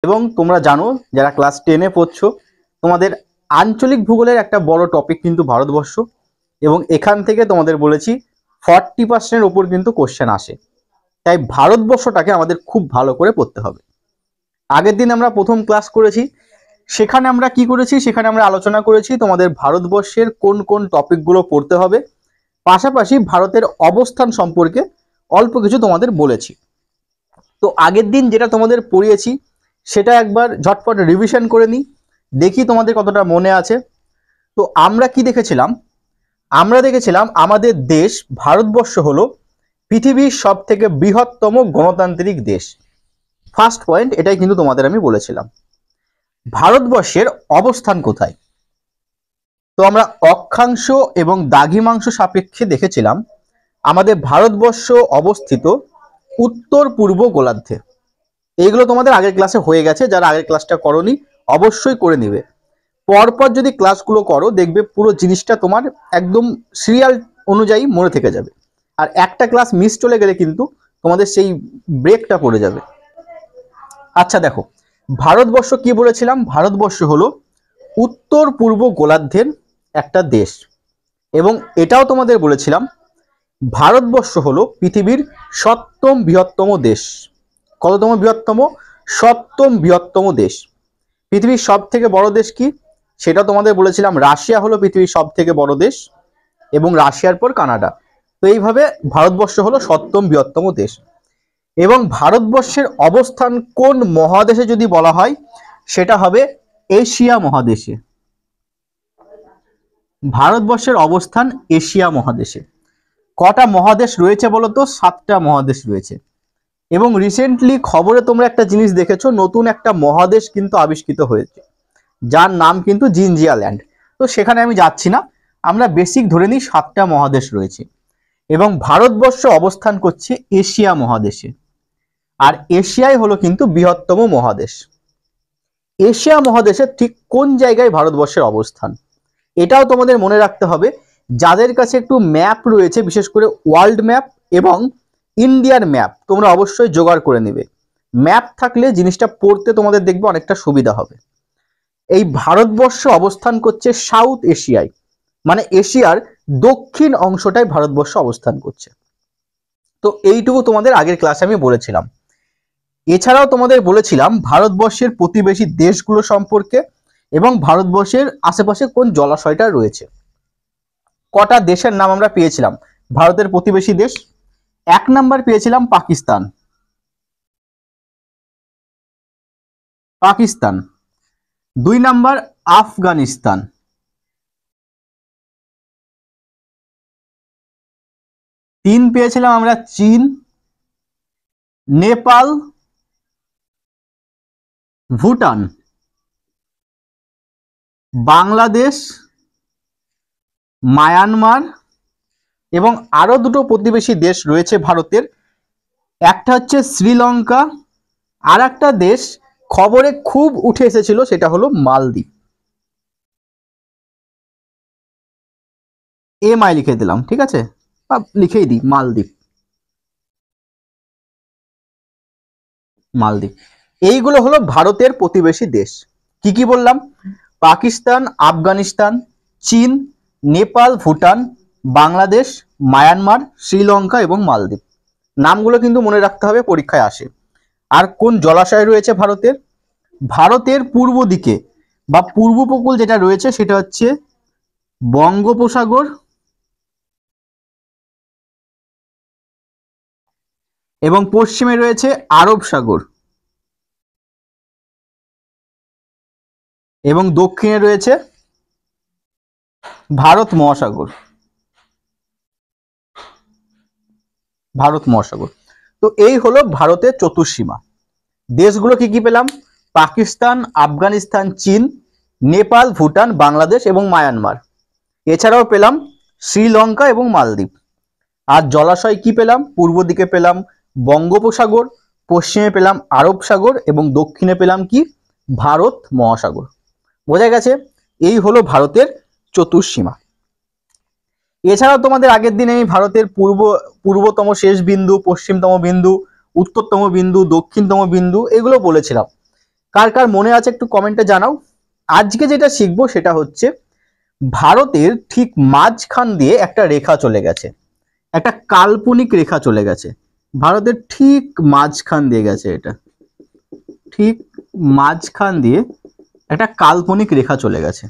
এবং তোমরা জানো যারা ক্লাস 10-এ পড়ছো, তোমাদের আঞ্চলিক ভূগোলের একটা বড় টপিক কিন্তু ভারতবর্ষ, এবং এখান থেকে তোমাদের বলেছি 40%-এর উপর কিন্তু কোশ্চেন আসে। তাই ভারতবর্ষটাকে আমাদের খুব ভালো করে পড়তে হবে। আগের দিন আমরা প্রথম ক্লাস করেছি, সেখানে আমরা কি করেছি, সেখানে আমরা আলোচনা করেছি তোমাদের ভারতবর্ষের কোন কোন টপিকগুলো পড়তে হবে, পাশাপাশি ভারতের অবস্থান সম্পর্কে অল্প কিছু তোমাদের বলেছি। তো আগের দিন যেটা তোমাদের পড়িয়েছি সেটা একবার ঝটপট রিভিশন করে নিই, দেখি তোমাদের কতটা মনে আছে। তো আমরা কি দেখেছিলাম? আমরা দেখেছিলাম আমাদের দেশ ভারতবর্ষ হলো পৃথিবীর সব থেকে বৃহত্তম গণতান্ত্রিক দেশ। ফার্স্ট পয়েন্ট এটাই কিন্তু তোমাদের আমি বলেছিলাম। ভারতবর্ষের অবস্থান কোথায়? তো আমরা অক্ষাংশ এবং দ্রাঘিমাংশ সাপেক্ষে দেখেছিলাম আমাদের ভারতবর্ষ অবস্থিত উত্তর পূর্ব গোলার্ধে। এইগুলো তোমাদের আগের ক্লাসে হয়ে গেছে, যারা আগের ক্লাসটা করোনি অবশ্যই করে নিবে। পরপর যদি ক্লাসগুলো করো দেখবে পুরো জিনিসটা তোমার একদম সিরিয়াল অনুযায়ী মনে থেকে যাবে, আর একটা ক্লাস মিস চলে গেলে কিন্তু তোমাদের সেই ব্রেকটা পড়ে যাবে। আচ্ছা দেখো, ভারতবর্ষ কি বলেছিলাম? ভারতবর্ষ হলো উত্তর পূর্ব গোলার্ধের একটা দেশ, এবং এটাও তোমাদের বলেছিলাম ভারতবর্ষ হলো পৃথিবীর সপ্তম বৃহত্তম দেশ। কততম বৃহত্তম? সপ্তম বৃহত্তম দেশ। পৃথিবীর সব থেকে বড় দেশ কি সেটা তোমাদের বলেছিলাম, রাশিয়া হলো পৃথিবীর সব থেকে বড় দেশ, এবং রাশিয়ার পর কানাডা। তো এইভাবে ভারতবর্ষ হলো সপ্তম বৃহত্তম দেশ। এবং ভারতবর্ষের অবস্থান কোন মহাদেশে যদি বলা হয়, সেটা হবে এশিয়া মহাদেশে। ভারতবর্ষের অবস্থান এশিয়া মহাদেশে। কটা মহাদেশ রয়েছে বলতো? 7টা মহাদেশ রয়েছে। এবং রিসেন্টলি খবরে তোমরা একটা জিনিস দেখেছো, নতুন একটা মহাদেশ কিন্তু আবিষ্কৃত হয়েছে, যার নাম কিন্তু জিনজিয়া ল্যান্ড। তো সেখানে আমি যাচ্ছি না, আমরা বেসিক ধরে নিই 7টা মহাদেশ রয়েছে, এবং ভারতবর্ষ অবস্থান করছে এশিয়া মহাদেশে। আর এশিয়াই হলো কিন্তু বৃহত্তম মহাদেশ। এশিয়া মহাদেশের ঠিক কোন জায়গায় ভারতবর্ষের অবস্থান, এটাও তোমাদের মনে রাখতে হবে। যাদের কাছে একটু ম্যাপ রয়েছে, বিশেষ করে ওয়ার্ল্ড ম্যাপ এবং ইন্ডিয়ার ম্যাপ, তোমরা অবশ্যই জোগাড় করে নেবে। ম্যাপ থাকলে জিনিসটা পড়তে তোমাদের দেখবে অনেকটা সুবিধা হবে। এই ভারতবর্ষ অবস্থান করছে সাউথ এশিয়ায়, মানে এশিয়ার দক্ষিণ অংশটায় ভারতবর্ষ অবস্থান করছে। তো এইটুকু তোমাদের আগের ক্লাসে আমি বলেছিলাম। এছাড়াও তোমাদের বলেছিলাম ভারতবর্ষের প্রতিবেশী দেশগুলো সম্পর্কে, এবং ভারতবর্ষের আশেপাশে কোন জলাশয়টা রয়েছে। কটা দেশের নাম আমরা পেয়েছিলাম ভারতের প্রতিবেশী দেশ? 1 নাম্বার পেয়েছিলাম পাকিস্তান। পাকিস্তান। 2 নাম্বার আফগানিস্তান। 3 পেয়েছিলাম আমরা চীন, নেপাল, ভুটান, বাংলাদেশ, মায়ানমার, এবং আরো দুটো প্রতিবেশী দেশ রয়েছে ভারতের। একটা হচ্ছে শ্রীলঙ্কা, আর একটা দেশ খবরে খুব উঠে এসেছিল, সেটা হলো মালদ্বীপ। এমআই লিখে দিলাম, ঠিক আছে, বা লিখেই দিই মালদ্বীপ। মালদ্বীপ। এইগুলো হলো ভারতের প্রতিবেশী দেশ। কি কি বললাম? পাকিস্তান, আফগানিস্তান, চীন, নেপাল, ভুটান, বাংলাদেশ, মায়ানমার, শ্রীলঙ্কা এবং মালদ্বীপ। নামগুলো কিন্তু মনে রাখতে হবে, পরীক্ষায় আসে। আর কোন জলাশয় রয়েছে ভারতের? ভারতের পূর্ব দিকে বা পূর্ব উপকূল যেটা রয়েছে সেটা হচ্ছে বঙ্গোপসাগর, এবং পশ্চিমে রয়েছে আরব সাগর, এবং দক্ষিণে রয়েছে ভারত মহাসাগর। ভারত মহাসাগর। তো এই হলো ভারতের চতুর্সীমা। দেশগুলো কি কি পেলাম? পাকিস্তান, আফগানিস্তান, চীন, নেপাল, ভুটান, বাংলাদেশ এবং মায়ানমার। এছাড়াও পেলাম শ্রীলঙ্কা এবং মালদ্বীপ। আর জলাশয় কি পেলাম? পূর্ব দিকে পেলাম বঙ্গোপসাগর, পশ্চিমে পেলাম আরব সাগর, এবং দক্ষিণে পেলাম কি? ভারত মহাসাগর। বোঝা গেছে? এই হলো ভারতের চতুর্সীমা। এছাড়াও তোমাদের আগের দিনে আমি ভারতের পূর্বতম শেষ বিন্দু, পশ্চিমতম বিন্দু, উত্তরতম বিন্দু, দক্ষিণতম বিন্দু, এগুলো বলেছিলাম। কার কার মনে আছে একটু কমেন্টে জানাও। আজকে যেটা শিখবো সেটা হচ্ছে ভারতের ঠিক মাঝখান দিয়ে একটা রেখা চলে গেছে, একটা কাল্পনিক রেখা চলে গেছে, ভারতের ঠিক মাঝখান দিয়ে গেছে, এটা ঠিক মাঝখান দিয়ে একটা কাল্পনিক রেখা চলে গেছে।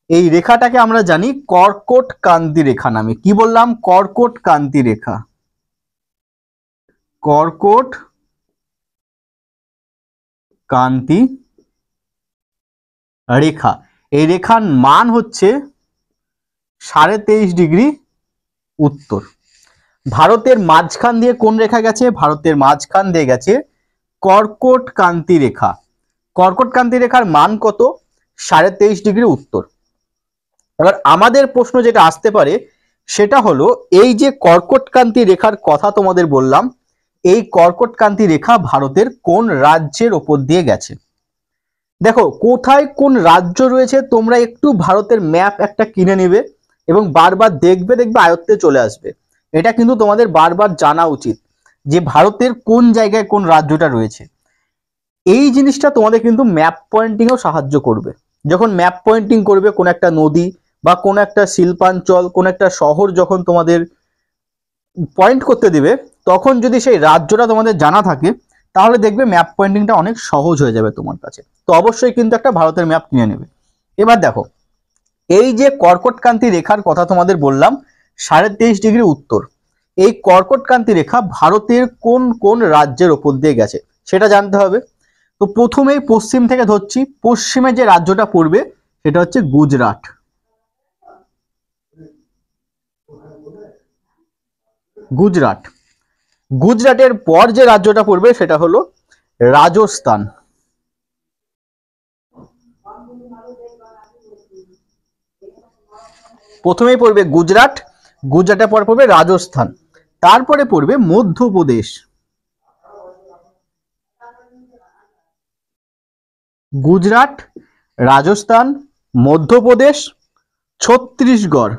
এই রেখাটাকে আমরা জানি কর্কট ক্রান্তি রেখা নামে। কি বললাম? কর্কট ক্রান্তি রেখা, কর্কট ক্রান্তি রেখা। এই রেখার মান হচ্ছে 23.5 ডিগ্রি উত্তর। ভারতের মাঝখান দিয়ে কোন রেখা গেছে? ভারতের মাঝখান দিয়ে গেছে কর্কট ক্রান্তি রেখা। কর্কট ক্রান্তি রেখার মান কত? 23.5 ডিগ্রি উত্তর। এবার আমাদের প্রশ্ন যেটা আসতে পারে সেটা হলো, এই যে কর্কট ক্রান্তি রেখার কথা তোমাদের বললাম, এই কর্কট ক্রান্তি রেখা ভারতের কোন রাজ্যের ওপর দিয়ে গেছে? দেখো কোথায় কোন রাজ্য রয়েছে, তোমরা একটু ভারতের ম্যাপ একটা কিনে নেবে এবং বারবার দেখবে, দেখবে আয়ত্তে চলে আসবে। এটা কিন্তু তোমাদের বারবার জানা উচিত যে ভারতের কোন জায়গায় কোন রাজ্যটা রয়েছে। এই জিনিসটা তোমাদের কিন্তু ম্যাপ পয়েন্টিংয়েও সাহায্য করবে। যখন ম্যাপ পয়েন্টিং করবে কোন একটা নদী বা কোন একটা শিল্পাঞ্চল, কোন একটা শহর যখন তোমাদের পয়েন্ট করতে দিবে, তখন যদি সেই রাজ্যটা তোমাদের জানা থাকে তাহলে দেখবে ম্যাপ পয়েন্টিংটা অনেক সহজ হয়ে যাবে তোমার কাছে। তো অবশ্যই কিন্তু একটা ভারতের ম্যাপ কিনে নেবে। এবার দেখো, এই যে কর্কটক্রান্তি রেখার কথা তোমাদের বললাম 23.5 ডিগ্রি উত্তর, এই কর্কটক্রান্তি রেখা ভারতের কোন কোন রাজ্যের ওপর দিয়ে গেছে সেটা জানতে হবে। তো প্রথমেই পশ্চিম থেকে ধরছি, পশ্চিমে যে রাজ্যটা পড়বে সেটা হচ্ছে গুজরাট। গুজরাট। গুজরাটের পর যে রাজ্যটা পড়বে সেটা হলো রাজস্থান। প্রথমেই পড়বে গুজরাট, গুজরাটের পর পড়বে রাজস্থান, তারপরে পড়বে মধ্যপ্রদেশ। গুজরাট, রাজস্থান, মধ্যপ্রদেশ, ছত্তিশগড়,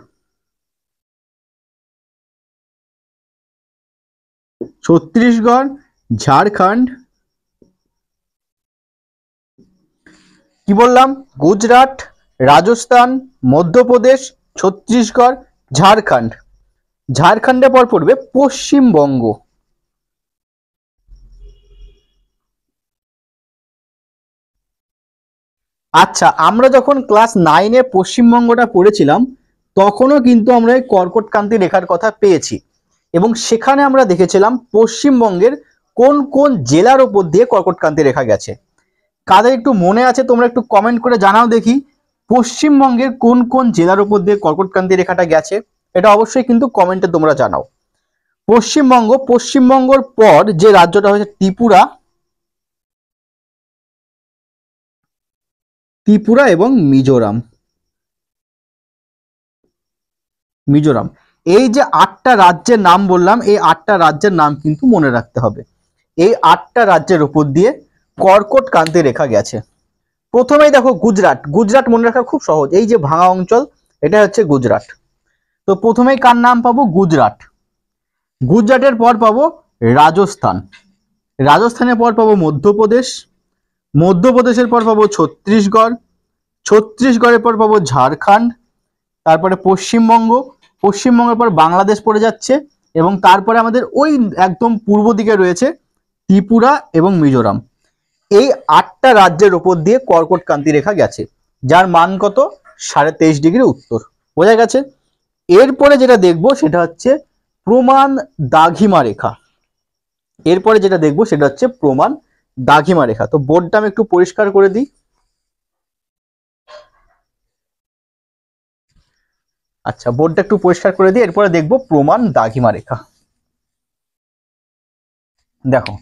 ছত্তিশগড়, ঝাড়খণ্ড। কি বললাম? গুজরাট, রাজস্থান, মধ্যপ্রদেশ, ছত্তিশগড়, ঝাড়খণ্ড। ঝাড়খণ্ডের পর পড়বে পশ্চিমবঙ্গ। আচ্ছা, আমরা যখন ক্লাস 9-এ পশ্চিমবঙ্গটা পড়েছিলাম তখনও কিন্তু আমরা এই কর্কটক্রান্তি রেখার কথা পেয়েছি এবং সেখানে আমরা দেখেছিলাম পশ্চিমবঙ্গের কোন কোন জেলার উপর দিয়ে কর্কটক্রান্তি রেখা গেছে। কাদের একটু মনে আছে তোমরা একটু কমেন্ট করে জানাও দেখি, পশ্চিমবঙ্গের কোন কোন জেলার উপর দিয়ে কর্কটক্রান্তি রেখাটা গেছে। এটা অবশ্যই কিন্তু কমেন্টে তোমরা জানাও। পশ্চিমবঙ্গ, পশ্চিমবঙ্গর পর যে রাজ্যটা হয়েছে ত্রিপুরা, ত্রিপুরা এবং মিজোরাম। মিজোরাম। এই যে 8টা রাজ্যের নাম বললাম, এই 8টা রাজ্যের নাম কিন্তু মনে রাখতে হবে। এই 8টা রাজ্যের উপর দিয়ে কর্কটক্রান্তি রেখা গেছে। প্রথমেই দেখো গুজরাট, গুজরাট মনে রাখা খুব সহজ, এই যে ভাঙা অঞ্চল এটা হচ্ছে গুজরাট। তো প্রথমেই কার নাম পাবো? গুজরাট। গুজরাটের পর পাবো রাজস্থান, রাজস্থানের পর পাবো মধ্যপ্রদেশ, মধ্যপ্রদেশের পর পাবো ছত্তিশগড়, ছত্তিশগড়ের পর পাবো ঝাড়খণ্ড, তারপরে পশ্চিমবঙ্গ, পশ্চিমবঙ্গের পর বাংলাদেশ পড়ে যাচ্ছে এবং তারপরে আমাদের ওই একদম পূর্ব দিকে রয়েছে ত্রিপুরা এবং মিজোরাম। এই 8টা রাজ্যের ওপর দিয়ে কর্কটক্রান্তি রেখা গেছে, যার মান কত? 23.5 ডিগ্রি উত্তর। বোঝা গেছে? এরপরে যেটা দেখবো সেটা হচ্ছে প্রমাণ দ্রাঘিমা রেখা। এরপরে যেটা দেখবো সেটা হচ্ছে প্রমাণ দ্রাঘিমা রেখা। তো বোর্ডটা আমি একটু পরিষ্কার করে দিই। আচ্ছা, বোর্ডটা একটু পরিষ্কার করে দিই, এরপরে দেখবো প্রমাণ দ্রাঘিমা রেখা। দেখো,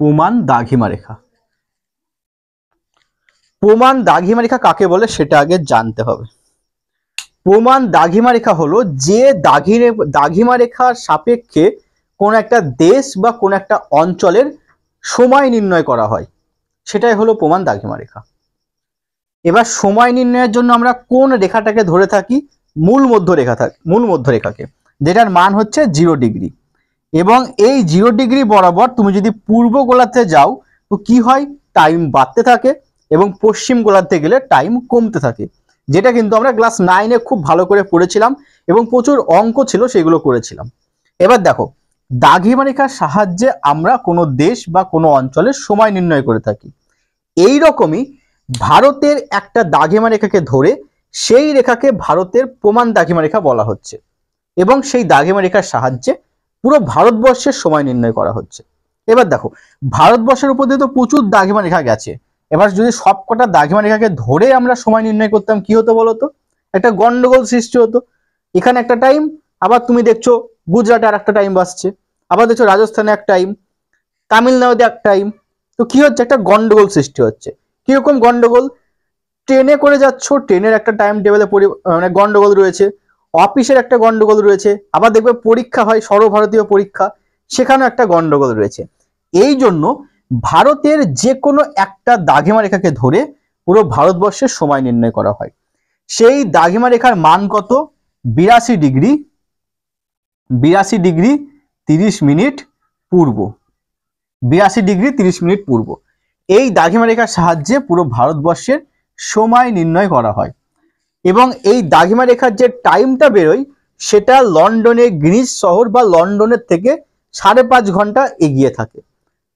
প্রমাণ দ্রাঘিমা রেখা। প্রমাণ দ্রাঘিমা রেখা কাকে বলে সেটা আগে জানতে হবে। প্রমাণ দ্রাঘিমা রেখা হলো যে দ্রাঘিমা রেখার সাপেক্ষে কোন একটা দেশ বা কোন একটা অঞ্চলের সময় নির্ণয় করা হয়, সেটাই হলো প্রমাণ দ্রাঘিমা রেখা। এবার সময় নির্ণয়ের জন্য আমরা কোন রেখাটাকে ধরে থাকি? মূল মধ্যরেখাকে, যেটার মান হচ্ছে 0°। এবং এই 0° বরাবর তুমি যদি পূর্ব গোলার্ধে যাও তো কি হয়, টাইম বাড়তে থাকে, এবং পশ্চিম গোলার্ধে গেলে টাইম কমতে থাকে, যেটা কিন্তু আমরা ক্লাস 9-এ খুব ভালো করে পড়েছিলাম এবং প্রচুর অঙ্ক ছিল, সেগুলো করেছিলাম। এবার দেখো, দ্রাঘিমা রেখার সাহায্যে আমরা কোনো দেশ বা কোনো অঞ্চলের সময় নির্ণয় করে থাকি। এই রকমই ভারতের একটা দ্রাঘিমা রেখাকে ধরে সেই রেখাকে ভারতের প্রমাণ দ্রাঘিমা রেখা বলা হচ্ছে, এবং সেই দ্রাঘিমা রেখার সাহায্যে পুরো ভারতবর্ষের সময় নির্ণয় করা হচ্ছে। এবার দেখো, ভারতবর্ষের উপর দিয়ে তো প্রচুর দ্রাঘিমা রেখা গেছে। এবার যদি সবকটা দ্রাঘিমা রেখাকে ধরে আমরা সময় নির্ণয় করতাম, কি হতো বলতো? একটা গন্ডগোল সৃষ্টি হতো। এখানে একটা টাইম, আবার তুমি দেখছো গুজরাটে আর একটা টাইম বাসছে, আবার দেখছো রাজস্থানে এক টাইম, তামিলনাড়ুতে এক টাইম। তো কি হচ্ছে, একটা গন্ডগোল সৃষ্টি হচ্ছে। কিরকম গন্ডগোল? ট্রেনে করে যাচ্ছ, ট্রেনের একটা টাইম টেবিলে মানে গন্ডগোল রয়েছে, অফিসের একটা গন্ডগোল রয়েছে, আবার দেখবে পরীক্ষা হয়, সর্বভারতীয় পরীক্ষা, সেখানেও একটা গন্ডগোল রয়েছে। এই জন্য ভারতের যে কোনো একটা দ্রাঘিমা রেখাকে ধরে পুরো ভারতবর্ষের সময় নির্ণয় করা হয়। সেই দ্রাঘিমা রেখার মান কত? 82°, 30 মিনিট পূর্ব, 82°30 পূর্ব। এই দ্রাঘিমা রেখার সাহায্যে পুরো ভারতবর্ষের সময় নির্ণয় করা হয়। এবং এই দ্রাঘিমা রেখার যে টাইমটা বেরোয় সেটা লন্ডনের গ্রিনিচ শহর বা লন্ডনের থেকে 5.5 ঘন্টা এগিয়ে থাকে।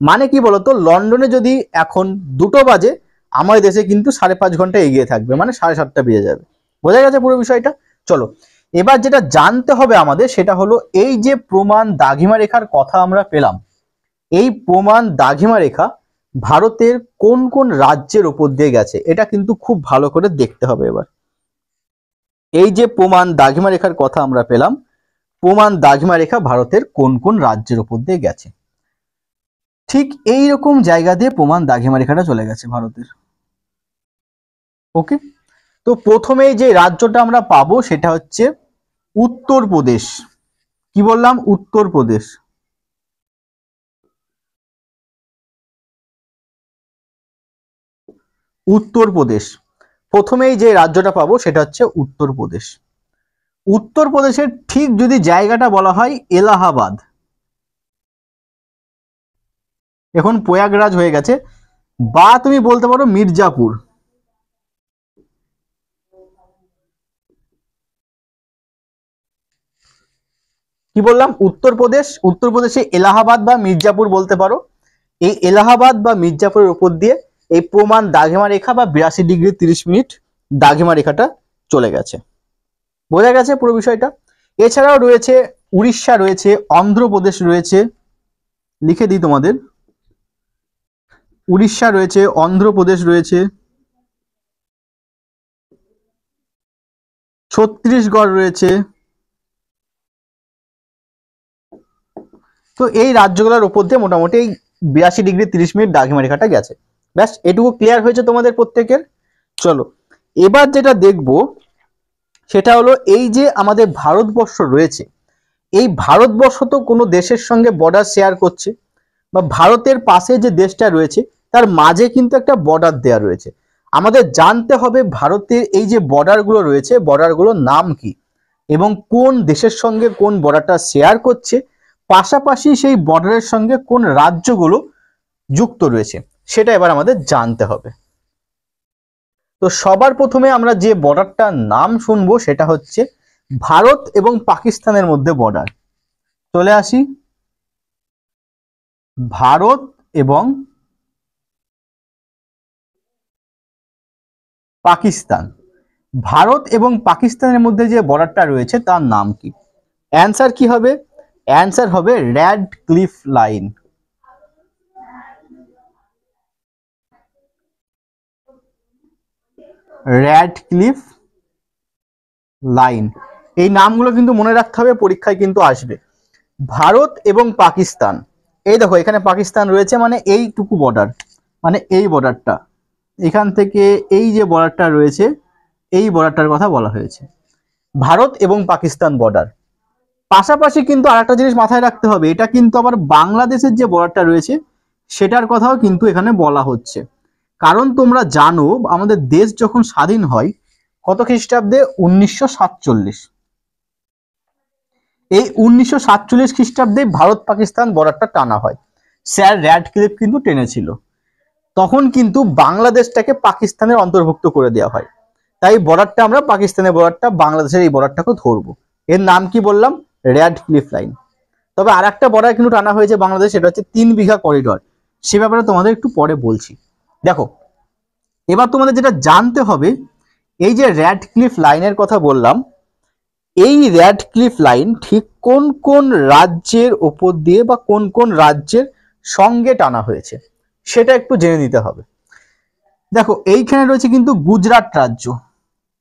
মানে কি বলতো, লন্ডনে যদি এখন 2টো বাজে, আমার দেশে কিন্তু 5.5 ঘন্টা এগিয়ে থাকবে, মানে 7:30টা বেজে যাবে। বোঝা গেছে পুরো বিষয়টা? চলো, এবার যেটা জানতে হবে আমাদের সেটা হলো, এই যে প্রমাণ দ্রাঘিমা রেখার কথা আমরা পেলাম, এই প্রমাণ দ্রাঘিমা রেখা ভারতের কোন কোন রাজ্যের উপর দিয়ে গেছে, এটা কিন্তু খুব ভালো করে দেখতে হবে। এবার এই যে প্রমাণ দ্রাঘিমা রেখার কথা আমরা পেলাম, প্রমাণ দ্রাঘিমা রেখা ভারতের কোন কোন রাজ্যের উপর দিয়ে গেছে, ঠিক এই রকম জায়গা দিয়ে প্রমাণ দ্রাঘিমা রেখাটা চলে গেছে ভারতের। ওকে, তো প্রথমে যে রাজ্যটা আমরা পাবো সেটা হচ্ছে উত্তরপ্রদেশ। কি বললাম? উত্তরপ্রদেশ। উত্তরপ্রদেশ, প্রথমেই যে রাজ্যটা পাবো সেটা হচ্ছে উত্তরপ্রদেশ। উত্তরপ্রদেশের ঠিক যদি জায়গাটা বলা হয় এলাহাবাদ, এখন প্রয়াগরাজ হয়ে গেছে, বা তুমি বলতে পারো মির্জাপুর। কি বললাম? উত্তরপ্রদেশ, উত্তরপ্রদেশে এলাহাবাদ বা মির্জাপুর বলতে পারো। এই এলাহাবাদ বা মির্জাপুরের উপর দিয়ে এই প্রমাণ দ্রাঘিমা রেখা বা 82°30 দ্রাঘিমা রেখাটা চলে গেছে। বোঝা গেছে পুরো বিষয়টা? এছাড়াও রয়েছে উড়িষ্যা রয়েছে, অন্ধ্রপ্রদেশ রয়েছে, লিখে দিই তোমাদের, উড়িষ্যা রয়েছে, অন্ধ্রপ্রদেশ রয়েছে, ছত্তিশগড় রয়েছে। তো এই রাজ্যগুলোর উপর দিয়ে মোটামুটি এই 82°30 দ্রাঘিমা রেখাটা গেছে। ব্যাস, এটুকু ক্লিয়ার হয়েছে তোমাদের প্রত্যেকের? চলো, এবার যেটা দেখব সেটা হলো, এই যে আমাদের ভারতবর্ষ রয়েছে, এই ভারতবর্ষ তো কোনো দেশের সঙ্গে বর্ডার শেয়ার করছে, বা ভারতের পাশে যে দেশটা রয়েছে তার মাঝে কিন্তু একটা বর্ডার দেওয়া রয়েছে। আমাদের জানতে হবে ভারতের এই যে বর্ডারগুলো রয়েছে, বর্ডারগুলোর নাম কি, এবং কোন দেশের সঙ্গে কোন বর্ডারটা শেয়ার করছে, পাশাপাশি সেই বর্ডারের সঙ্গে কোন রাজ্যগুলো যুক্ত রয়েছে, সেটা এবার আমাদের জানতে হবে। তো সবার প্রথমে আমরা যে বর্ডারটার নাম শুনবো সেটা হচ্ছে ভারত এবং পাকিস্তানের মধ্যে বর্ডার। চলে আসি, ভারত এবং পাকিস্তান। ভারত এবং পাকিস্তানের মধ্যে যে বর্ডারটা রয়েছে তার নাম কি? অ্যান্সার কি হবে? অ্যান্সার হবে red cliff line. Red cliff line, এই নামগুলো কিন্তু মনে রাখতে হবে, পরীক্ষায় কিন্তু আসবে। ভারত এবং পাকিস্তান, এই দেখো এখানে পাকিস্তান রয়েছে, মানে এইটুকু বর্ডার, মানে এই বর্ডারটা, এখান থেকে এই যে বর্ডারটা রয়েছে, এই বর্ডারটার কথা বলা হয়েছে, ভারত এবং পাকিস্তান বর্ডার। পাশাপাশি কিন্তু আরেকটা জিনিস মাথায় রাখতে হবে, এটা কিন্তু আবার বাংলাদেশের যে বর্ডারটা রয়েছে সেটার কথাও কিন্তু এখানে বলা হচ্ছে। কারণ তোমরা জানো, আমাদের দেশ যখন স্বাধীন হয় কত খ্রিস্টাব্দে? 1947। এই 1947 খ্রিস্টাব্দে ভারত পাকিস্তান বর্ডারটা টানা হয়। স্যার র্যাডক্লিফ কিন্তু টেনেছিল। তখন কিন্তু বাংলাদেশটাকে পাকিস্তানের অন্তর্ভুক্ত করে দেওয়া হয়। তাই বর্ডারটা আমরা পাকিস্তানের বর্ডারটা বাংলাদেশের এই বর্ডারটাকে ধরবো। এর নাম কি বললাম? Radcliffe line. তবে আর একটা বর্ডার কিন্তু টানা হয়েছে বাংলাদেশ, সেটা হচ্ছে 3 বিঘা করিডর। সে ব্যাপারে তোমাদের একটু পরে বলছি। দেখো, এবার তোমাদের যেটা জানতে হবে, এই যে র্যাডক্লিফ লাইনের কথা বললাম, এই র্যাডক্লিফ লাইন ঠিক কোন কোন রাজ্যের ওপর দিয়ে বা কোন কোন রাজ্যের সঙ্গে টানা হয়েছে সেটা একটু জেনে নিতে হবে। দেখো, এইখানে রয়েছে কিন্তু গুজরাট রাজ্য।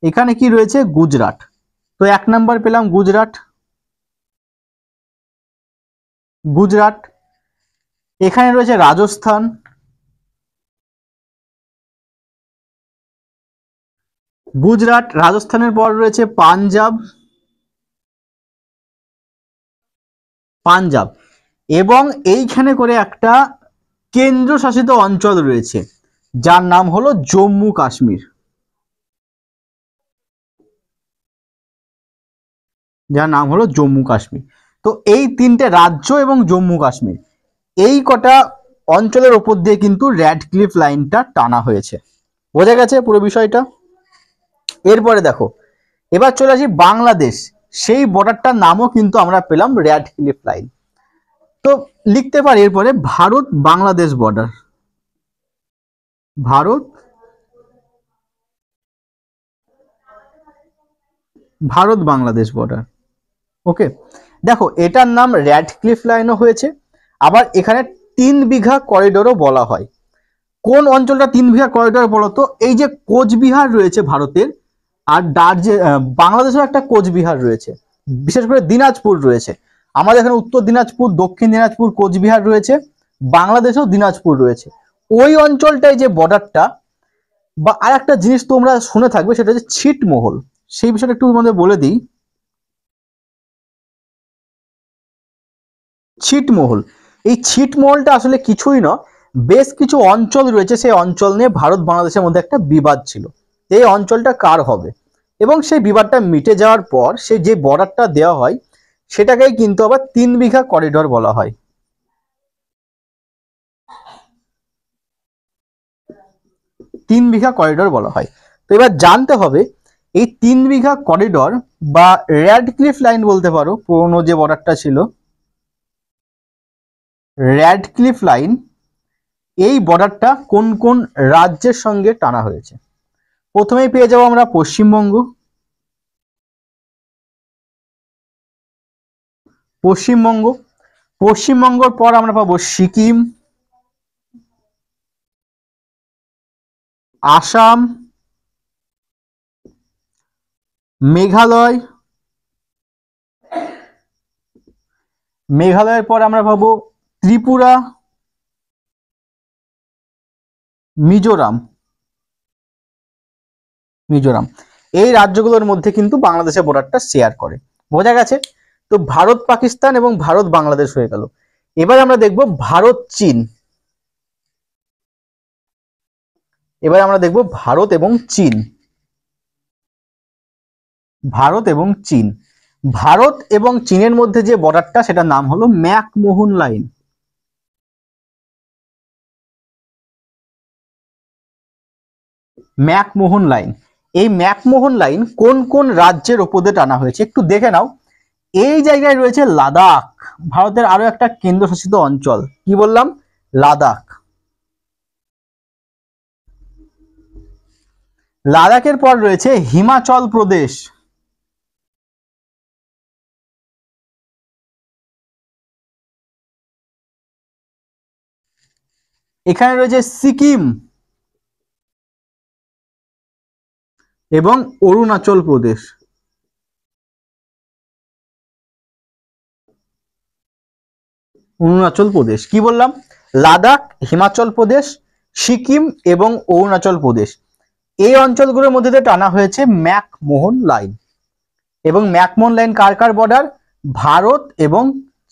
এখানে কি রয়েছে? গুজরাট। তো 1 নাম্বার পেলাম গুজরাট। গুজরাট। এখানে রয়েছে রাজস্থান। গুজরাট, রাজস্থানের পর রয়েছে পাঞ্জাব। পাঞ্জাব এবং এইখানে করে একটা কেন্দ্রশাসিত অঞ্চল রয়েছে যার নাম হলো জম্মু কাশ্মীর। যার নাম হলো জম্মু কাশ্মীর। তো এই 3টে রাজ্য এবং জম্মু কাশ্মীর, এই কটা অঞ্চলের ওপর দিয়ে কিন্তু র্যাডক্লিফ লাইনটা টানা হয়েছে। বোঝা গেছে পুরো বিষয়টা? এরপরে দেখো, এবার চলে আসি বাংলাদেশ। সেই বর্ডারটার নামও কিন্তু আমরা পেলাম র্যাডক্লিফ লাইন। তো লিখতে পারি এরপরে ভারত বাংলাদেশ বর্ডার। ভারত ভারত বাংলাদেশ বর্ডার। ওকে, দেখো এটার নাম র্যাডক্লিফ লাইনও হয়েছে, আবার এখানে 3 বিঘা করিডোরও বলা হয়। কোন অঞ্চলটা 3 বিঘা করিডোর বলতো? এই যে কোচবিহার রয়েছে ভারতের, আর বাংলাদেশেও একটা কোচবিহার রয়েছে, বিশেষ করে দিনাজপুর রয়েছে। আমাদের এখানে উত্তর দিনাজপুর, দক্ষিণ দিনাজপুর, কোচবিহার রয়েছে। বাংলাদেশেও দিনাজপুর রয়েছে। ওই অঞ্চলটায় যে বর্ডারটা, বা আর একটা জিনিস তোমরা শুনে থাকবে, সেটা হচ্ছে ছিটমহল। সেই বিষয়টা একটু তোমাদের বলে দিই। ছিটমহল, এই ছিটমহলটা আসলে কিছুই না, বেশ কিছু অঞ্চল রয়েছে, সেই অঞ্চল নিয়ে ভারত বাংলাদেশের মধ্যে একটা বিবাদ ছিল, এই অঞ্চলটা কার হবে। এবং সেই বিবাদটা মিটে যাওয়ার পর সেই যে বর্ডারটা দেওয়া হয় সেটাকেই কিন্তু আবার 3 বিঘা করিডোর বলা হয়। 3 বিঘা করিডোর বলা হয়। তো এবার জানতে হবে এই 3 বিঘা করিডোর বা র্যাডক্লিফ লাইন বলতে পারো, পুরনো যে বর্ডারটা ছিল র্যাডক্লিফ লাইন, এই বর্ডারটা কোন কোন রাজ্যের সঙ্গে টানা হয়েছে। প্রথমেই পেয়ে যাবো আমরা পশ্চিমবঙ্গ। পশ্চিমবঙ্গ, পশ্চিমবঙ্গর পর আমরা পাবো সিকিম, আসাম, মেঘালয়। মেঘালয়ের পর আমরা পাবো ত্রিপুরা, মিজোরাম। মিজোরাম, এই রাজ্যগুলোর মধ্যে কিন্তু বাংলাদেশের বর্ডারটা শেয়ার করে। বোঝা গেছে? তো ভারত পাকিস্তান এবং ভারত বাংলাদেশ হয়ে গেল। এবার আমরা দেখব ভারত চীন। এবার আমরা দেখব ভারত এবং চীন। ভারত এবং চীন, ভারত এবং চীনের মধ্যে যে বর্ডারটা সেটার নাম হলো ম্যাকমোহন লাইন। ম্যাকমোহন লাইন, এই ম্যাকমোহন লাইন কোন কোন রাজ্যের ওপর দিয়ে টানা হয়েছে একটু দেখে নাও। এই জায়গায় রয়েছে লাদাখ, ভারতের আরো একটা কেন্দ্রশাসিত অঞ্চল। কি বললাম? লাদাখ। লাদাখের পর রয়েছে হিমাচল প্রদেশ। এখানে রয়েছে সিকিম এবং অরুণাচল প্রদেশ। অরুণাচল প্রদেশ, কি বললাম? লাদাখ, হিমাচল প্রদেশ, সিকিম এবং অরুণাচল প্রদেশ, এই অঞ্চলগুলোর মধ্যে দিয়ে টানা হয়েছে ম্যাকমোহন লাইন। এবং ম্যাকমোহন লাইন কার কার বর্ডার? ভারত এবং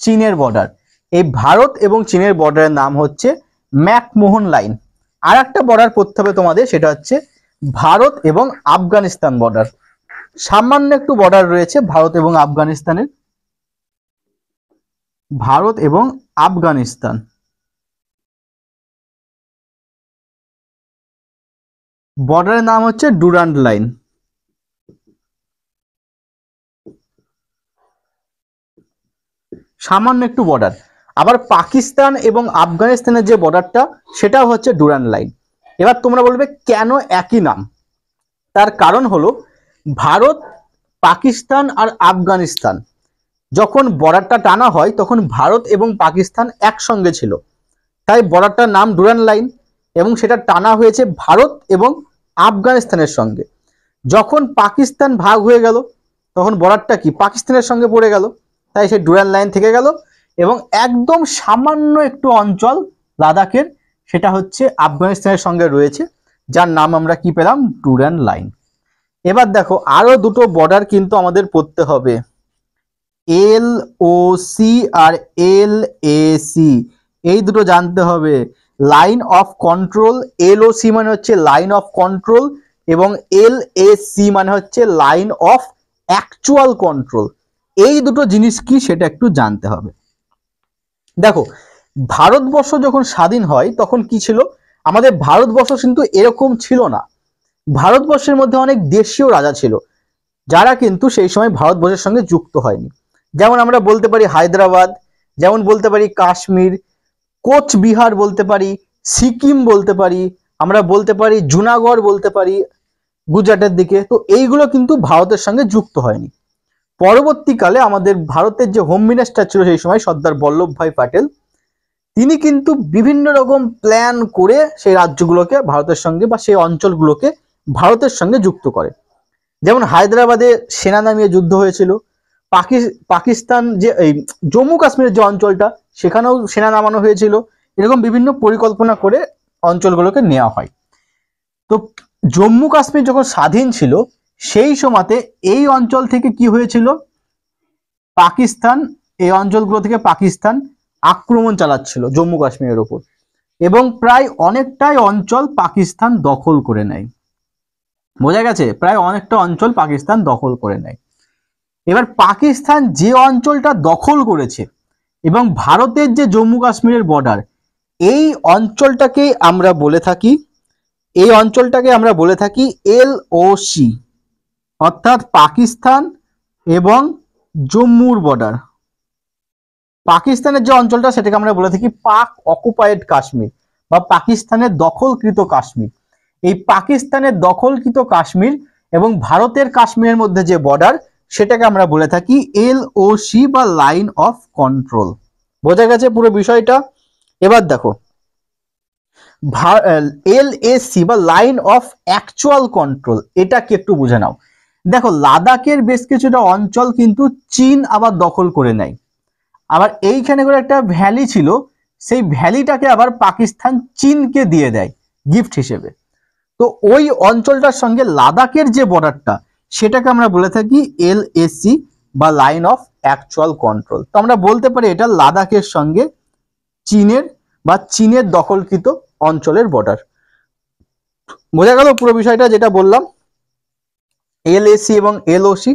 চীনের বর্ডার। এই ভারত এবং চীনের বর্ডারের নাম হচ্ছে ম্যাকমোহন লাইন। আর একটা বর্ডার পড়তে হবে তোমাদের, সেটা হচ্ছে ভারত এবং আফগানিস্তান বর্ডার, সামান্য একটু বর্ডার রয়েছে ভারত এবং আফগানিস্তানের। ভারত এবং আফগানিস্তান বর্ডারের নাম হচ্ছে ডুরান্ড লাইন। সামান্য একটু বর্ডার। আবার পাকিস্তান এবং আফগানিস্তানের যে বর্ডারটা সেটাও হচ্ছে ডুরান্ড লাইন। এবার তোমরা বলবে কেন একই নাম? তার কারণ হলো ভারত, পাকিস্তান আর আফগানিস্তান যখন বর্ডারটা টানা হয় তখন ভারত এবং পাকিস্তান একসঙ্গে ছিল, তাই বর্ডারটার নাম ডুরান্ড লাইন, এবং সেটা টানা হয়েছে ভারত এবং আফগানিস্তানের সঙ্গে। যখন পাকিস্তান ভাগ হয়ে গেল তখন বর্ডারটা কি পাকিস্তানের সঙ্গে পড়ে গেল, তাই সেই ডুরান্ড লাইন থেকে গেল। এবং একদম সামান্য একটু অঞ্চল লাদাখের, সেটা হচ্ছে আফগানিস্তানের সঙ্গে রয়েছে, যার নাম আমরা কি পেলাম? Durand line. এবার দেখো আরো দুটো বর্ডার কিন্তু আমাদের পড়তে হবে, এল O C R L A C, এই দুটো জানতে হবে। Line of control, L O C মানে হচ্ছে লাইন অফ কন্ট্রোল, এবং এল এ সি মানে হচ্ছে লাইন অফ অ্যাকচুয়াল কন্ট্রোল। এই দুটো জিনিস কি সেটা একটু জানতে হবে। দেখো ভারতবর্ষ যখন স্বাধীন হয় তখন কি ছিল, আমাদের ভারতবর্ষ কিন্তু এরকম ছিল না। ভারতবর্ষের মধ্যে অনেক দেশীয় রাজা ছিল যারা কিন্তু সেই সময় ভারতবর্ষের সঙ্গে যুক্ত হয়নি। যেমন আমরা বলতে পারি হায়দ্রাবাদ, যেমন বলতে পারি কাশ্মীর, কোচবিহার বলতে পারি, সিকিম বলতে পারি, আমরা বলতে পারি জুনাগড় বলতে পারি গুজরাটের দিকে। তো এইগুলো কিন্তু ভারতের সঙ্গে যুক্ত হয়নি। পরবর্তীকালে আমাদের ভারতের যে হোম মিনিস্টার ছিল সেই সময় সর্দার বল্লভভাই প্যাটেল, তিনি কিন্তু বিভিন্ন রকম প্ল্যান করে সেই রাজ্যগুলোকে ভারতের সঙ্গে বা সেই অঞ্চলগুলোকে ভারতের সঙ্গে যুক্ত করে। যেমন হায়দ্রাবাদে সেনা নামিয়ে যুদ্ধ হয়েছিল, পাকিস্তান যে এই জম্মু কাশ্মীরের যে অঞ্চলটা সেখানেও সেনা নামানো হয়েছিল। এরকম বিভিন্ন পরিকল্পনা করে অঞ্চলগুলোকে নেওয়া হয়। তো জম্মু কাশ্মীর যখন স্বাধীন ছিল সেই সময়তে এই অঞ্চল থেকে কি হয়েছিল, পাকিস্তান, এই অঞ্চলগুলো থেকে পাকিস্তান আক্রমণ চালাচ্ছিল জম্মু কাশ্মীরের ওপর, এবং প্রায় অনেকটাই অঞ্চল পাকিস্তান দখল করে নেয়। বোঝা গেছে? প্রায় অনেকটা অঞ্চল পাকিস্তান দখল করে নেয়। এবার পাকিস্তান যে অঞ্চলটা দখল করেছে এবং ভারতের যে জম্মু কাশ্মীরের বর্ডার, এই অঞ্চলটাকে আমরা বলে থাকি, এই অঞ্চলটাকে আমরা বলে থাকি LOC, অর্থাৎ পাকিস্তান এবং জম্মুর বর্ডার। পাকিস্তানের যে অঞ্চলটা সেটাকে আমরা বলে থাকি পাক অকুপায়েড কাশ্মীর বা পাকিস্তানের দখলকৃত কাশ্মীর। এই পাকিস্তানের দখলকৃত কাশ্মীর এবং ভারতের কাশ্মীরের মধ্যে যে বর্ডার সেটাকে আমরা বলে থাকি LOC বা লাইন অফ কন্ট্রোল। বোঝা গেছে পুরো বিষয়টা? এবার দেখো LAC বা লাইন অফ অ্যাকচুয়াল কন্ট্রোল, এটা কি একটু বুঝে নাও। দেখো লাদাখের বেশ কিছুটা অঞ্চল কিন্তু চীন আবার দখল করে নেয়। আবার এইখানে করে একটা ভ্যালি ছিল, সেই ভ্যালিটাকে আবার পাকিস্তান চীনকে দিয়ে দেয় গিফট হিসেবে। তো ওই অঞ্চলটার সঙ্গে লাদাখের যে বর্ডারটা সেটাকে আমরা বলে থাকি LAC বা লাইন অফ অ্যাকচুয়াল কন্ট্রোল। তো আমরা বলতে পারি এটা লাদাখের সঙ্গে চীনের বা চীনের দখলকৃত অঞ্চলের বর্ডার। বোঝা গেল পুরো বিষয়টা যেটা বললাম, LAC এবং LOC।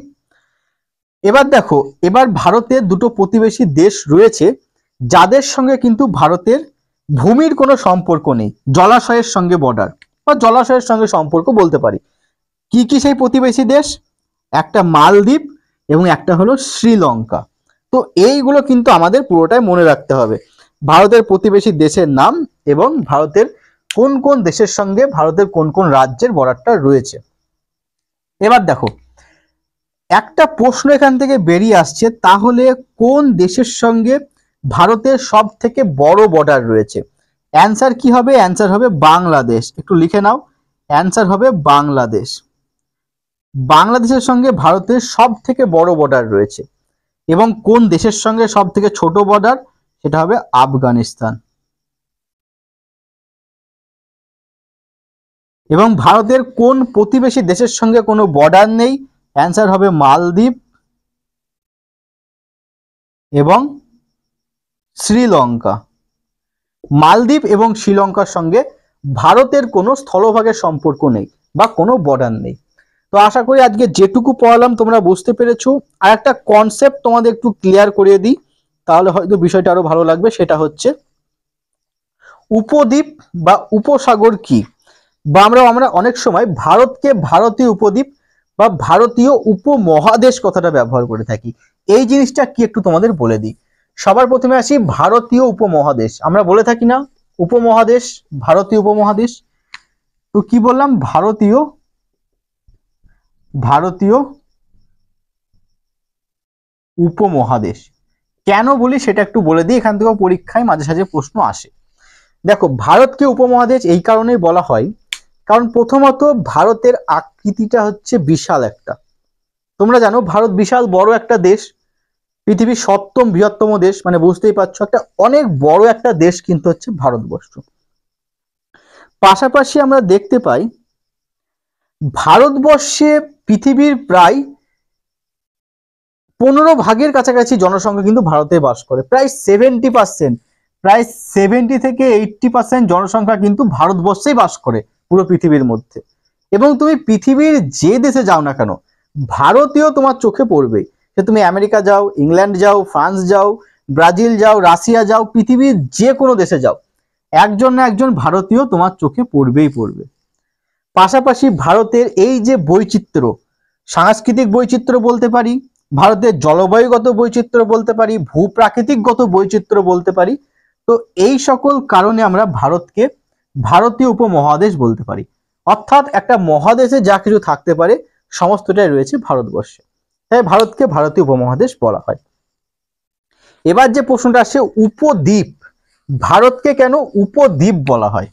এবার দেখো এবার ভারতের দুটো প্রতিবেশী দেশ রয়েছে যাদের সঙ্গে কিন্তু ভারতের ভূমির কোনো সম্পর্ক নেই, জলাশয়ের সঙ্গে বর্ডার বা জলাশয়ের সঙ্গে সম্পর্ক বলতে পারি। কি কি সেই প্রতিবেশী দেশ? একটা মালদ্বীপ এবং একটা হলো শ্রীলঙ্কা। তো এইগুলো কিন্তু আমাদের পুরোটাই মনে রাখতে হবে, ভারতের প্রতিবেশী দেশের নাম এবং ভারতের কোন কোন দেশের সঙ্গে ভারতের কোন কোন রাজ্যের বর্ডারটা রয়েছে। এবার দেখো একটা প্রশ্ন এখান থেকে বেরিয়ে আসছে, তাহলে কোন দেশের সঙ্গে ভারতের সব থেকে বড় বর্ডার রয়েছে? অ্যান্সার কি হবে? অ্যান্সার হবে বাংলাদেশ। একটু লিখে নাও, অ্যান্সার হবে বাংলাদেশ। বাংলাদেশের সঙ্গে ভারতের সব থেকে বড় বর্ডার রয়েছে। এবং কোন দেশের সঙ্গে সব থেকে ছোট বর্ডার? সেটা হবে আফগানিস্তান। এবং ভারতের কোন প্রতিবেশী দেশের সঙ্গে কোনো বর্ডার নেই? অ্যান্সার হবে মালদ্বীপ এবং শ্রীলঙ্কা। মালদ্বীপ এবং শ্রীলঙ্কার সঙ্গে ভারতের কোনো স্থলভাগের সম্পর্ক নেই, বা কোনো বর্ডার নেই। তো আশা করি আজকে যেটুকু পড়ালাম তোমরা বুঝতে পেরেছো। আর একটা কনসেপ্ট তোমাদের একটু ক্লিয়ার করিয়ে দিই, তাহলে হয়তো বিষয়টা আরো ভালো লাগবে। সেটা হচ্ছে উপদ্বীপ বা উপসাগর কি, বা আমরা অনেক সময় ভারতকে ভারতীয় উপদ্বীপ বা ভারতীয় উপমহাদেশ কথাটা ব্যবহার করে থাকি। এই জিনিসটা কি একটু তোমাদের বলে দিই। সবার প্রথমে আসি ভারতীয় উপমহাদেশ। আমরা বলে থাকি না উপমহাদেশ, ভারতীয় উপমহাদেশ। তো কি বললাম, ভারতীয় ভারতীয় উপমহাদেশ। কেন বলি সেটা একটু বলে দিই, এখান থেকেও পরীক্ষায় মাঝে সাঝে প্রশ্ন আসে। দেখো, ভারতকে উপমহাদেশ এই কারণেই বলা হয়, কারণ প্রথমত ভারতের আকৃতিটা হচ্ছে বিশাল একটা। তোমরা জানো ভারত বিশাল বড় একটা দেশ, পৃথিবীর 7ম বৃহত্তম দেশ, মানে বুঝতেই পারছো একটা অনেক বড় একটা দেশ কিন্তু হচ্ছে ভারতবর্ষ। পাশাপাশি আমরা দেখতে পাই ভারতবর্ষে পৃথিবীর প্রায় 15 ভাগের কাছাকাছি জনসংখ্যা কিন্তু ভারতে বাস করে। প্রায় 70%, প্রায় 70 থেকে 80% জনসংখ্যা কিন্তু ভারতবর্ষেই বাস করে পুরো পৃথিবীর মধ্যে। এবং তুমি পৃথিবীর যে দেশে যাও না কেন, ভারতীয় তোমার চোখে পড়বে। যে তুমি আমেরিকা যাও, ইংল্যান্ড যাও, ফ্রান্স যাও, ব্রাজিল যাও, রাশিয়া যাও, পৃথিবীর যে কোনো দেশে যাও, একজন না একজন ভারতীয় তোমার চোখে পড়বেই পড়বে। পাশাপাশি ভারতের এই যে বৈচিত্র্য, সাংস্কৃতিক বৈচিত্র্য বলতে পারি, ভারতের জলবায়ুগত বৈচিত্র্য বলতে পারি, ভূপ্রাকৃতিকগত বৈচিত্র্য বলতে পারি, তো এই সকল কারণে আমরা ভারতকে ভারতীয় উপমহাদেশ বলতে পারি। অর্থাৎ একটা মহাদেশে যা কিছু থাকতে পারে সমস্তটাই রয়েছে ভারতবর্ষে, তাই ভারতকে ভারতীয় উপমহাদেশ বলা হয়। এবার যে প্রশ্নটা আসছে উপদ্বীপ, ভারতকে কেন উপদ্বীপ বলা হয়?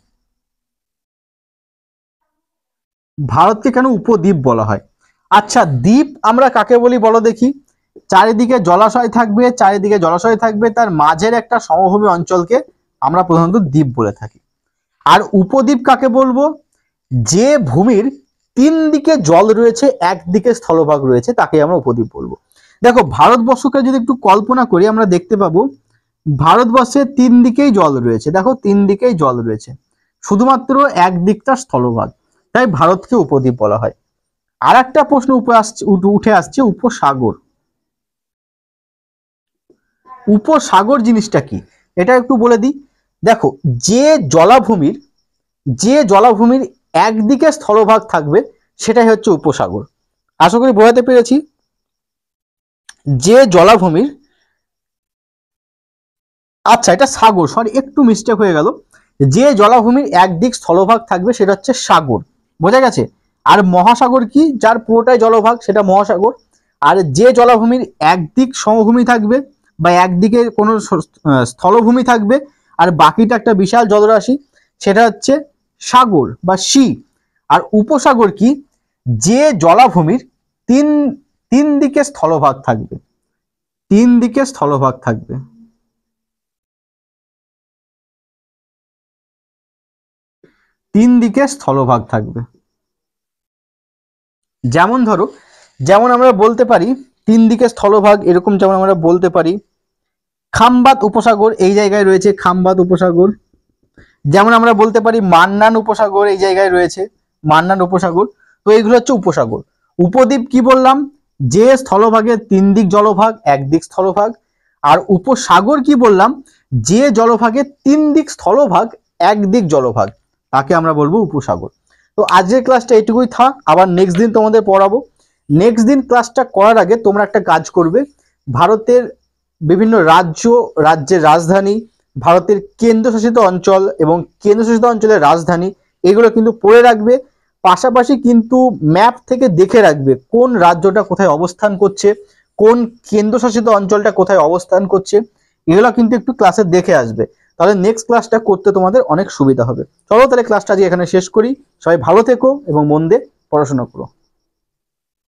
ভারতকে কেন উপদ্বীপ বলা হয়? আচ্ছা, দ্বীপ আমরা কাকে বলি বলো দেখি। চারিদিকে জলাশয় থাকবে, চারিদিকে জলাশয় থাকবে, তার মাঝের একটা সমভূমি অঞ্চলকে আমরা প্রধানত দ্বীপ বলে থাকি। আর উপদ্বীপ কাকে বলবো? যে ভূমির 3 দিকে জল রয়েছে, একদিকে স্থলভাগ রয়েছে, তাকে আমরা উপদ্বীপ বলবো। দেখো, ভারতবর্ষকে যদি একটু কল্পনা করি, আমরা দেখতে পাবো ভারতবর্ষের 3 দিকেই জল রয়েছে। দেখো, 3 দিকেই জল রয়েছে, শুধুমাত্র একদিকটা স্থলভাগ, তাই ভারতকে উপদ্বীপ বলা হয়। আর একটা প্রশ্ন উঠে আসছে উপসাগর। উপসাগর জিনিসটা কি এটা একটু বলে দিই। দেখো, যে জলাভূমির একদিকে স্থলভাগ থাকবে সেটাই হচ্ছে উপসাগর। আশা করি বোঝাতে পেরেছি। যে জলাভূমির, আচ্ছা এটা সাগর, সরি একটু মিস্টেক হয়ে গেল। যে জলাভূমির একদিক স্থলভাগ থাকবে সেটা হচ্ছে সাগর, বোঝা গেছে। আর মহাসাগর কি? যার পুরোটাই জলভাগ সেটা মহাসাগর। আর যে জলাভূমির একদিক সমভূমি থাকবে বা একদিকে কোনো স্থলভূমি থাকবে আর বাকিটা একটা বিশাল জলরাশি, সেটা হচ্ছে সাগর বা সি। আর উপসাগর কি? যে জলাভূমির তিন তিন দিকে স্থলভাগ থাকবে, 3 দিকে স্থলভাগ থাকবে। তিন দিকে স্থলভাগ থাকবে। যেমন ধরো, যেমন আমরা বলতে পারি 3 দিকে স্থলভাগ, এরকম যেমন আমরা বলতে পারি খামবাত উপসাগর এই জায়গায় রয়েছে, খামবাত উপসাগর। যেমন আমরা বলতে পারি মান্নান উপসাগর এই জায়গায় রয়েছে, মান্নান উপসাগর। তো এইগুলো হচ্ছে উপসাগর। উপদ্বীপ কি বললাম? যে স্থলভাগের 3 দিক জলভাগ, একদিক স্থলভাগ। আর উপসাগর কি বললাম? যে জলভাগের 3 দিক স্থলভাগ, একদিক জলভাগ, তাকে আমরা বলবো উপসাগর। তো আজকের ক্লাসটা এইটুকুই থাক, আবার নেক্সট দিন তোমাদের পড়াবো। নেক্সট দিন ক্লাসটা করার আগে তোমরা একটা কাজ করবে, ভারতের বিভিন্ন রাজ্যের রাজধানী, ভারতের কেন্দ্রশাসিত অঞ্চল এবং কেন্দ্রশাসিত অঞ্চলের রাজধানী, এগুলো কিন্তু পড়ে রাখবে। পাশাপাশি কিন্তু ম্যাপ থেকে দেখে রাখবে কোন রাজ্যটা কোথায় অবস্থান করছে, কোন কেন্দ্রশাসিত অঞ্চলটা কোথায় অবস্থান করছে, এগুলো কিন্তু একটু ক্লাসে দেখে আসবে। তাহলে নেক্সট ক্লাসটা করতে তোমাদের অনেক সুবিধা হবে। চলো তাহলে ক্লাসটা আজকে এখানে শেষ করি। সবাই ভালো থেকো এবং মন দিয়ে পড়াশোনা করো।